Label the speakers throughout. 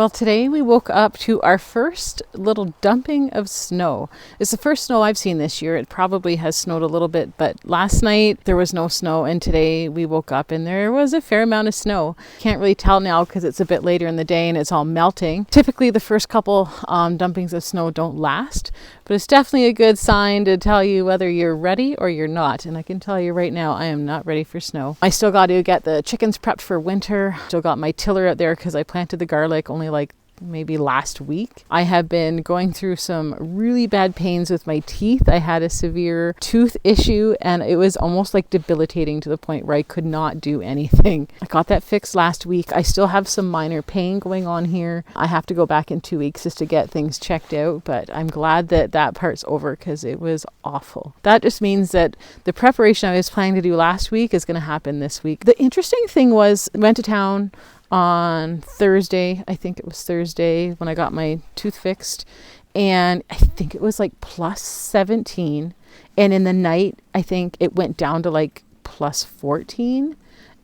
Speaker 1: Well, today we woke up to our first little dumping of snow. It's the first snow I've seen this year. It probably has snowed a little bit, but last night there was no snow, and today we woke up and there was a fair amount of snow. Can't really tell now because it's a bit later in the day and it's all melting. Typically the first couple dumpings of snow don't last, but it's definitely a good sign to tell you whether you're ready or you're not. And I can tell you right now, I am not ready for snow. I still got to get the chickens prepped for winter. Still got my tiller out there because I planted the garlic only like maybe last week. I have been going through some really bad pains with my teeth. I had a severe tooth issue and it was almost like debilitating to the point where I could not do anything. I got that fixed last week. I still have some minor pain going on here. I have to go back in 2 weeks just to get things checked out, but I'm glad that that part's over because it was awful. That just means that the preparation I was planning to do last week is going to happen this week. The interesting thing was, I went to town on Thursday. I think it was Thursday when I got my tooth fixed, and I think it was like plus 17, and in the night I think it went down to like plus 14,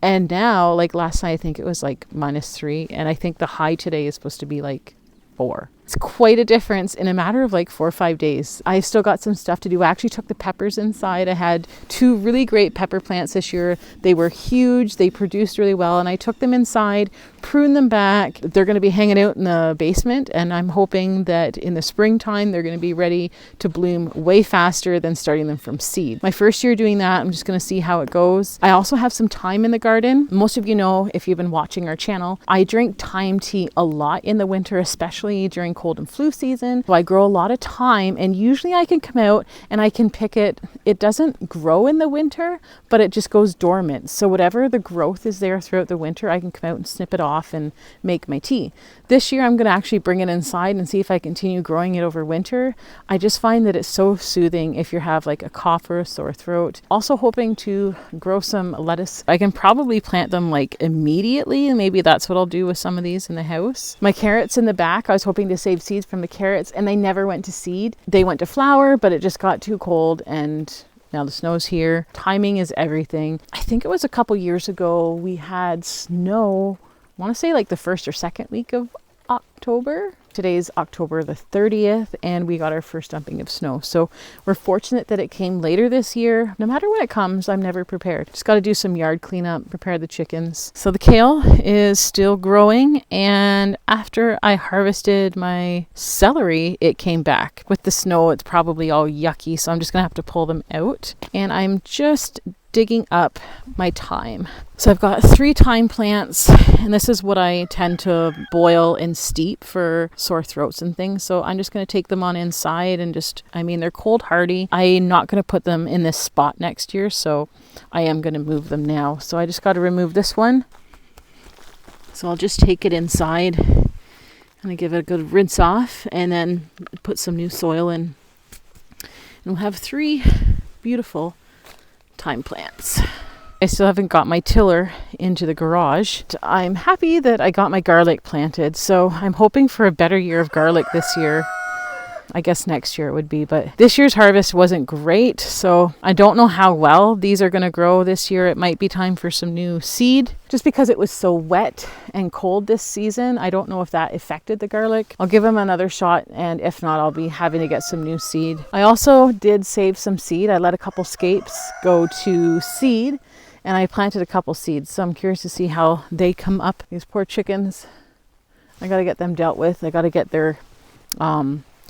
Speaker 1: and now like last night I think it was like -3, and I think the high today is supposed to be like 4. It's quite a difference in a matter of like 4 or 5 days. I've still got some stuff to do. I actually took the peppers inside. I had 2 really great pepper plants this year. They were huge. They produced really well. And I took them inside, pruned them back. They're going to be hanging out in the basement. And I'm hoping that in the springtime, they're going to be ready to bloom way faster than starting them from seed. My first year doing that, I'm just going to see how it goes. I also have some thyme in the garden. Most of you know, if you've been watching our channel, I drink thyme tea a lot in the winter, especially during cold and flu season. So I grow a lot of thyme, and usually I can come out and I can pick it. It doesn't grow in the winter, but it just goes dormant. So whatever the growth is there throughout the winter, I can come out and snip it off and make my tea. This year I'm going to actually bring it inside and see if I continue growing it over winter. I just find that it's so soothing if you have like a cough or a sore throat. Also hoping to grow some lettuce. I can probably plant them like immediately, and maybe that's what I'll do with some of these in the house. My carrots in the back, I was hoping to save seeds from the carrots, and they never went to seed. They went to flower, but it just got too cold, and now the snow's here. Timing is everything. I think it was a couple years ago we had snow, I want to say like the first or second week of October. Today's October the 30th, and we got our first dumping of snow. So we're fortunate that it came later this year. No matter when it comes, I'm never prepared. Just got to do some yard cleanup, prepare the chickens. So the kale is still growing, and after I harvested my celery, it came back. With the snow, it's probably all yucky, so I'm just going to have to pull them out. And I'm just digging up my thyme. So I've got 3 thyme plants, and this is what I tend to boil and steep for sore throats and things. So I'm just going to take them on inside and they're cold hardy. I'm not going to put them in this spot next year, so I am going to move them now. So I just got to remove this one. So I'll just take it inside and I give it a good rinse off, and then put some new soil in. And we'll have 3 beautiful thyme plants. I still haven't got my tiller into the garage. I'm happy that I got my garlic planted, so I'm hoping for a better year of garlic this year. I guess next year it would be, but this year's harvest wasn't great, so I don't know how well these are going to grow this year. It might be time for some new seed. Just because it was so wet and cold this season, I don't know if that affected the garlic. I'll give them another shot, and if not, I'll be having to get some new seed. I also did save some seed. I let a couple scapes go to seed, and I planted a couple seeds, so I'm curious to see how they come up. These poor chickens, I got to get them dealt with. I got to get their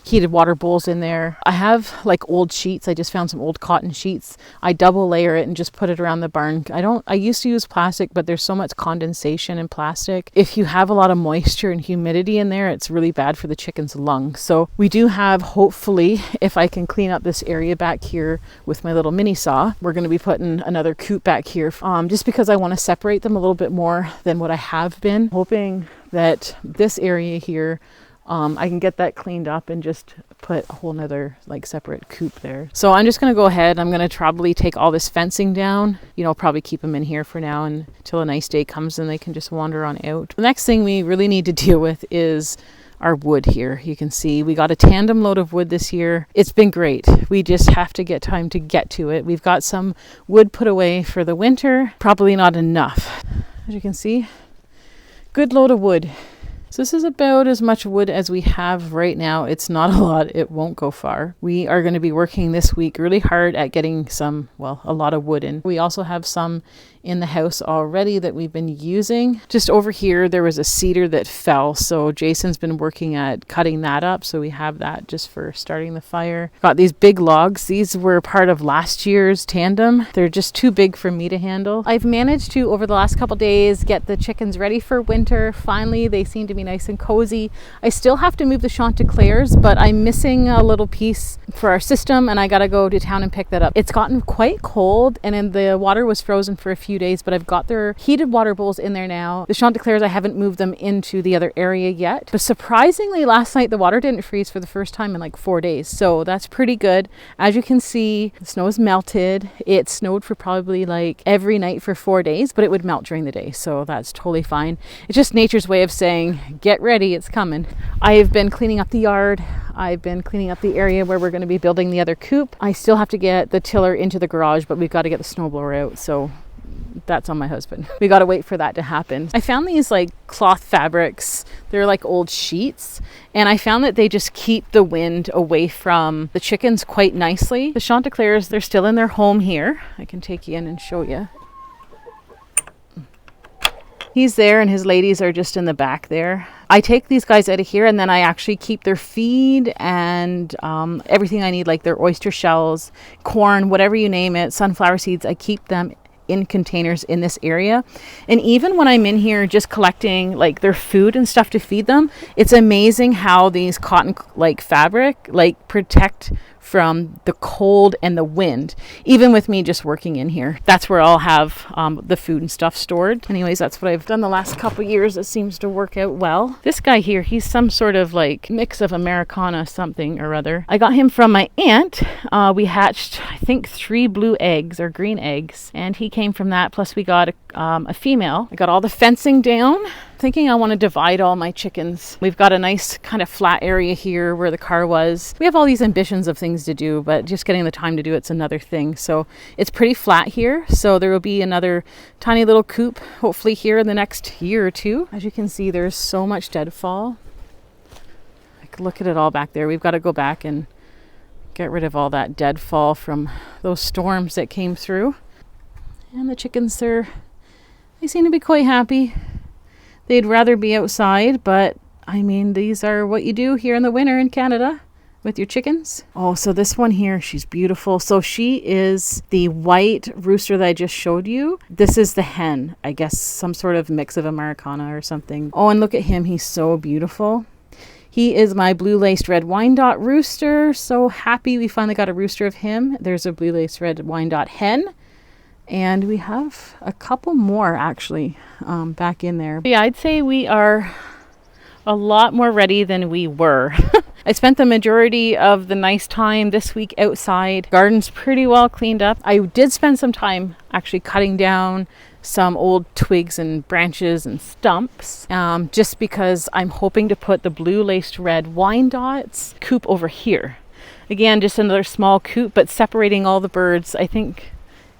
Speaker 1: heated water bowls in there. I have like old sheets. I just found some old cotton sheets. I double layer it and just put it around the barn. I used to use plastic, but there's so much condensation in plastic. If you have a lot of moisture and humidity in there, it's really bad for the chicken's lungs. So we do have, hopefully, if I can clean up this area back here with my little mini saw, we're going to be putting another coop back here, just because I want to separate them a little bit more than what I have been. Hoping that this area here, I can get that cleaned up and just put a whole nother like separate coop there. So I'm just going to go ahead. I'm going to probably take all this fencing down, probably keep them in here for now until a nice day comes and they can just wander on out. The next thing we really need to deal with is our wood here. You can see we got a tandem load of wood this year. It's been great. We just have to get time to get to it. We've got some wood put away for the winter, probably not enough. As you can see, good load of wood. So this is about as much wood as we have right now. It's not a lot. It won't go far. We are going to be working this week really hard at getting a lot of wood in. We also have some in the house already that we've been using. Just over here, there was a cedar that fell. So Jason's been working at cutting that up. So we have that just for starting the fire. Got these big logs. These were part of last year's tandem. They're just too big for me to handle. I've managed to, over the last couple days, get the chickens ready for winter. Finally, they seem to be nice and cozy. I still have to move the Chanticleers, but I'm missing a little piece for our system and I got to go to town and pick that up. It's gotten quite cold and then the water was frozen for a few days, but I've got their heated water bowls in there now. The Chanticleers, I haven't moved them into the other area yet, but surprisingly last night the water didn't freeze for the first time in like 4 days, so that's pretty good. As you can see, the snow is melted. It snowed for probably like every night for 4 days, but it would melt during the day, so that's totally fine. It's just nature's way of saying, get ready, it's coming. I've been cleaning up the yard. I've been cleaning up the area where we're going to be building the other coop. I still have to get the tiller into the garage, but we've got to get the snowblower out, so that's on my husband. We got to wait for that to happen. I found these like cloth fabrics. They're like old sheets, and I found that they just keep the wind away from the chickens quite nicely. The Chanticleers, they're still in their home here. I can take you in and show you. He's there and his ladies are just in the back there. I take these guys out of here and then I actually keep their feed and everything I need, like their oyster shells, corn, whatever you name it, sunflower seeds. I keep them in containers in this area. And even when I'm in here just collecting like their food and stuff to feed them, it's amazing how these cotton like fabric like protect from the cold and the wind, even with me just working in here. That's where I'll have the food and stuff stored. Anyways, that's what I've done the last couple years. It seems to work out well. This guy here, he's some sort of like mix of Americana something or other. I got him from my aunt. We hatched, I think, 3 blue eggs or green eggs, and he came from that. Plus we got a female. I got all the fencing down. Thinking I want to divide all my chickens. We've got a nice kind of flat area here where the car was. We have all these ambitions of things to do, but just getting the time to do it's another thing. So it's pretty flat here. So there will be another tiny little coop hopefully here in the next year or two. As you can see, there's so much deadfall. Like, look at it all back there. We've got to go back and get rid of all that deadfall from those storms that came through. And the chickens, they seem to be quite happy. They'd rather be outside, but I mean, these are what you do here in the winter in Canada with your chickens. Oh, so this one here, she's beautiful. So she is the white rooster that I just showed you. This is the hen, I guess some sort of mix of Americana or something. Oh, and look at him. He's so beautiful. He is my blue laced red Wyandotte rooster. So happy we finally got a rooster of him. There's a blue laced red Wyandotte hen. And we have a couple more actually back in there. Yeah, I'd say we are a lot more ready than we were. I spent the majority of the nice time this week outside. Garden's pretty well cleaned up. I did spend some time actually cutting down some old twigs and branches and stumps just because I'm hoping to put the blue laced red Wyandottes coop over here. Again, just another small coop, but separating all the birds, I think.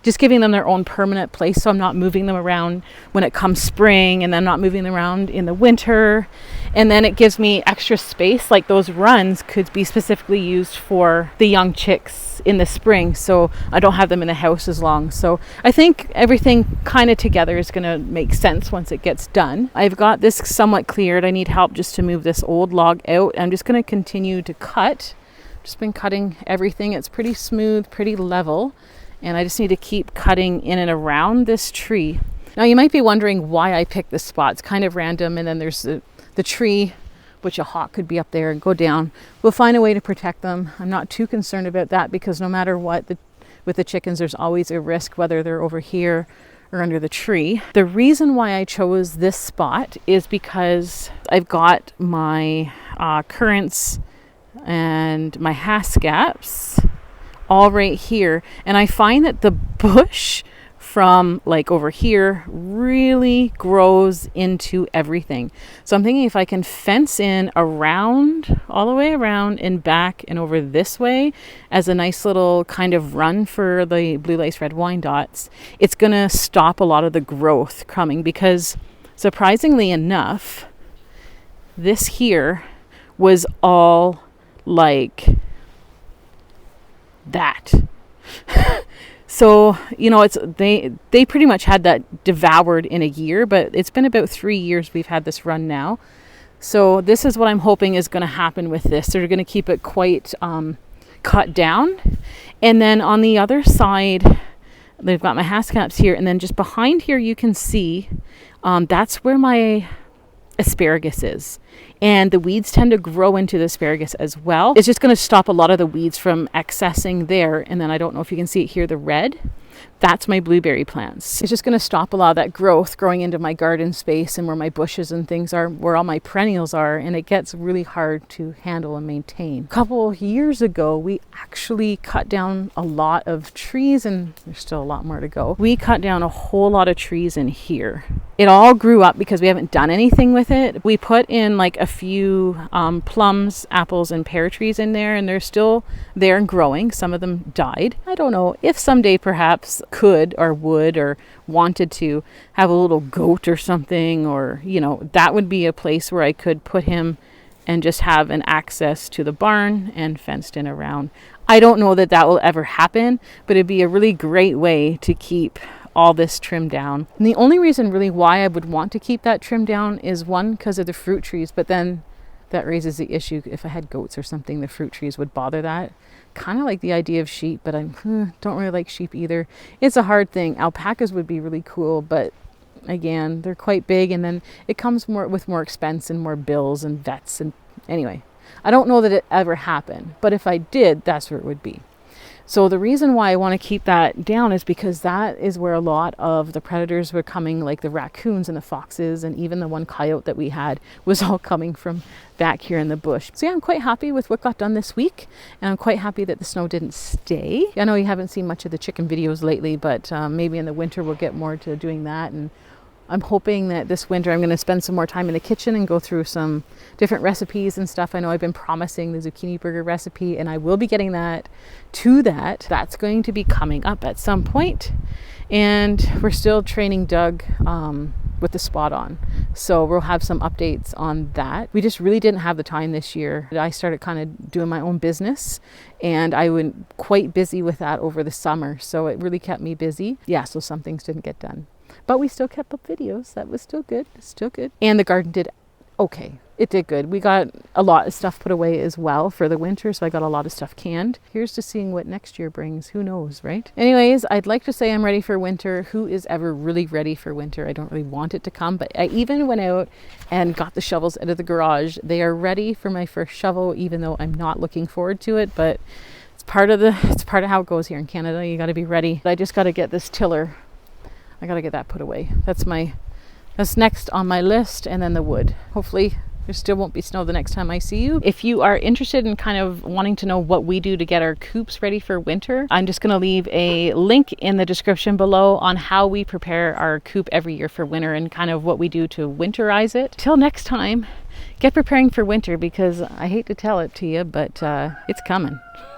Speaker 1: Just giving them their own permanent place, so I'm not moving them around when it comes spring, and then not moving them around in the winter. And then it gives me extra space, like those runs could be specifically used for the young chicks in the spring, so I don't have them in the house as long. So I think everything kind of together is going to make sense once it gets done. I've got this somewhat cleared. I need help just to move this old log out. I'm just going to continue to cut. Just been cutting everything. It's pretty smooth, pretty level. And I just need to keep cutting in and around this tree. Now you might be wondering why I picked this spot. It's kind of random, and then there's the tree, which a hawk could be up there and go down. We'll find a way to protect them. I'm not too concerned about that because no matter what, with the chickens, there's always a risk whether they're over here or under the tree. The reason why I chose this spot is because I've got my currants and my haskaps all right here, and I find that the bush from like over here really grows into everything. So I'm thinking if I can fence in around, all the way around and back and over this way as a nice little kind of run for the blue lace red Wyandottes, it's gonna stop a lot of the growth coming, because surprisingly enough, this here was all like that. So, you know, they pretty much had that devoured in a year, but it's been about 3 years we've had this run now. So this is what I'm hoping is going to happen with this. They're going to keep it quite cut down. And then on the other side, they've got my hascaps here. And then just behind here, you can see that's where my asparagus is. And the weeds tend to grow into the asparagus as well. It's just going to stop a lot of the weeds from accessing there. And then I don't know if you can see it here, the red. That's my blueberry plants. It's just going to stop a lot of that growth growing into my garden space and where my bushes and things are, where all my perennials are, and it gets really hard to handle and maintain. A couple years ago, we actually cut down a lot of trees, and there's still a lot more to go. We cut down a whole lot of trees in here. It all grew up because we haven't done anything with it. We put in like a few plums, apples, and pear trees in there, and they're still there and growing. Some of them died. I don't know if someday perhaps could or would or wanted to have a little goat or something, or, you know, that would be a place where I could put him and just have an access to the barn and fenced in around. I don't know that that will ever happen, but it'd be a really great way to keep all this trimmed down. And the only reason really why I would want to keep that trimmed down is one, because of the fruit trees, but then that raises the issue if I had goats or something, the fruit trees would bother that. Kind of like the idea of sheep, but I don't really like sheep either. It's a hard thing. Alpacas would be really cool, but again, they're quite big, and then it comes with more expense and more bills and vets. And anyway, I don't know that it ever happened, but if I did, that's where it would be. So the reason why I want to keep that down is because that is where a lot of the predators were coming, like the raccoons and the foxes, and even the one coyote that we had was all coming from back here in the bush. So yeah, I'm quite happy with what got done this week, and I'm quite happy that the snow didn't stay. I know you haven't seen much of the chicken videos lately, but maybe in the winter we'll get more to doing that. And I'm hoping that this winter I'm going to spend some more time in the kitchen and go through some different recipes and stuff. I know I've been promising the zucchini burger recipe, and I will be getting that to that. That's going to be coming up at some point. And we're still training Doug with the spot on. So we'll have some updates on that. We just really didn't have the time this year. I started kind of doing my own business, and I went quite busy with that over the summer. So it really kept me busy. Yeah, so some things didn't get done. But we still kept up videos. That was still good. Still good. And the garden did okay. It did good. We got a lot of stuff put away as well for the winter, so I got a lot of stuff canned. Here's to seeing what next year brings. Who knows, right? Anyways, I'd like to say I'm ready for winter. Who is ever really ready for winter? I don't really want it to come, but I even went out and got the shovels out of the garage. They are ready for my first shovel, even though I'm not looking forward to it, but it's part of how it goes here in Canada. You got to be ready. I just got to get this tiller. I got to get that put away. That's next on my list, and then the wood. Hopefully there still won't be snow the next time I see you. If you are interested in kind of wanting to know what we do to get our coops ready for winter, I'm just going to leave a link in the description below on how we prepare our coop every year for winter and kind of what we do to winterize it. Till next time, get preparing for winter, because I hate to tell it to you, but it's coming.